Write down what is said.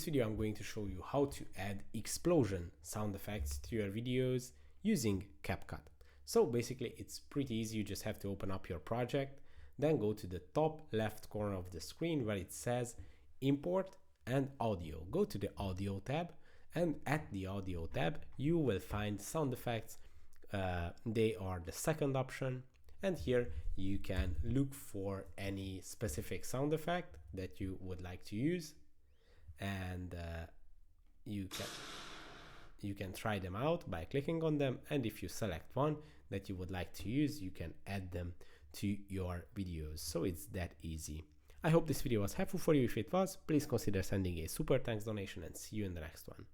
this video I'm going to show you how to add explosion sound effects to your videos using CapCut. So basically it's pretty easy. You just have to open up your project, then go to the top left corner of the screen where it says import and audio. Go to the audio tab, and at the audio tab you will find sound effects. They are the second option, and here you can look for any specific sound effect that you would like to use, and you can try them out by clicking on them, and if you select one that you would like to use, you can add them to your videos. So it's that easy. I hope this video was helpful for you. If it was, please consider sending a super thanks donation, and see you in the next one.